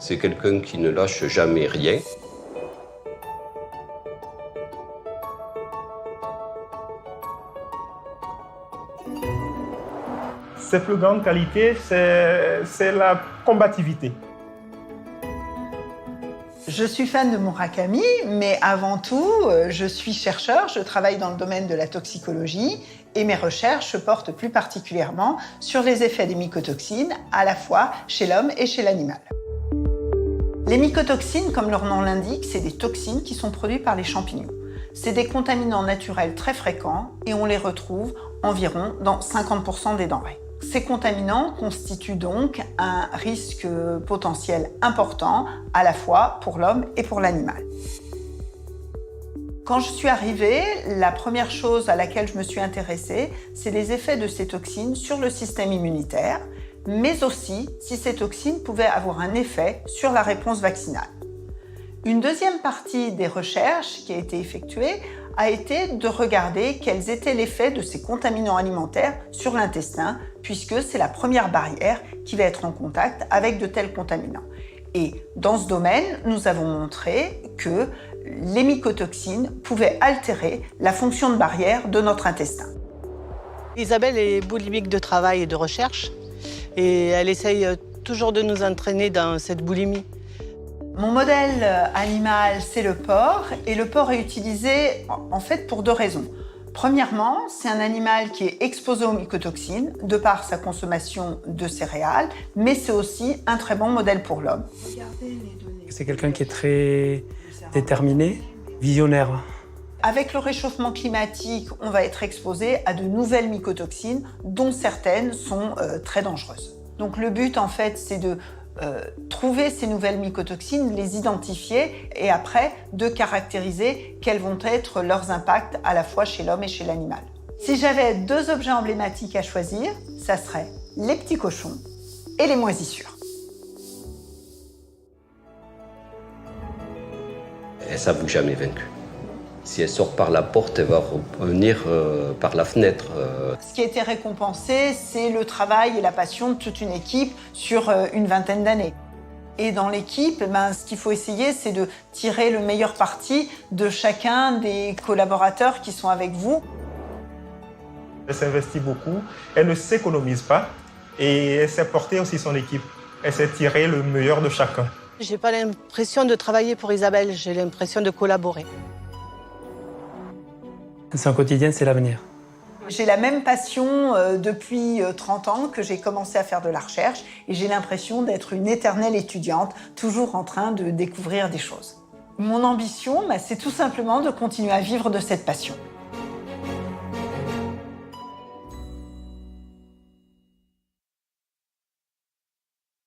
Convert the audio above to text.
C'est quelqu'un qui ne lâche jamais rien. Ses plus grandes qualités, c'est la combativité. Je suis fan de Murakami, mais avant tout, je suis chercheur, je travaille dans le domaine de la toxicologie et mes recherches portent plus particulièrement sur les effets des mycotoxines, à la fois chez l'homme et chez l'animal. Les mycotoxines, comme leur nom l'indique, c'est des toxines qui sont produites par les champignons. C'est des contaminants naturels très fréquents et on les retrouve environ dans 50% des denrées. Ces contaminants constituent donc un risque potentiel important à la fois pour l'homme et pour l'animal. Quand je suis arrivée, la première chose à laquelle je me suis intéressée, c'est les effets de ces toxines sur le système immunitaire, mais aussi si ces toxines pouvaient avoir un effet sur la réponse vaccinale. Une deuxième partie des recherches qui a été effectuée a été de regarder quels étaient les effets de ces contaminants alimentaires sur l'intestin, puisque c'est la première barrière qui va être en contact avec de tels contaminants. Et dans ce domaine, nous avons montré que les mycotoxines pouvaient altérer la fonction de barrière de notre intestin. Isabelle est boulimique de travail et de recherche, et elle essaye toujours de nous entraîner dans cette boulimie. Mon modèle animal, c'est le porc, et le porc est utilisé en fait pour deux raisons. Premièrement, c'est un animal qui est exposé aux mycotoxines de par sa consommation de céréales, mais c'est aussi un très bon modèle pour l'homme. C'est quelqu'un qui est très déterminé, visionnaire. Avec le réchauffement climatique, on va être exposé à de nouvelles mycotoxines, dont certaines sont très dangereuses. Donc le but, en fait, c'est de trouver ces nouvelles mycotoxines, les identifier et après de caractériser quels vont être leurs impacts à la fois chez l'homme et chez l'animal. Si j'avais deux objets emblématiques à choisir, ça serait les petits cochons et les moisissures. Elle ne s'avoue jamais vaincue. Si elle sort par la porte, elle va revenir par la fenêtre. Ce qui a été récompensé, c'est le travail et la passion de toute une équipe sur une vingtaine d'années. Et dans l'équipe, ce qu'il faut essayer, c'est de tirer le meilleur parti de chacun des collaborateurs qui sont avec vous. Elle s'investit beaucoup, elle ne s'économise pas et elle sait porter aussi son équipe. Elle sait tirer le meilleur de chacun. J'ai pas l'impression de travailler pour Isabelle, j'ai l'impression de collaborer. Son quotidien, c'est l'avenir. J'ai la même passion depuis 30 ans que j'ai commencé à faire de la recherche et j'ai l'impression d'être une éternelle étudiante, toujours en train de découvrir des choses. Mon ambition, c'est tout simplement de continuer à vivre de cette passion.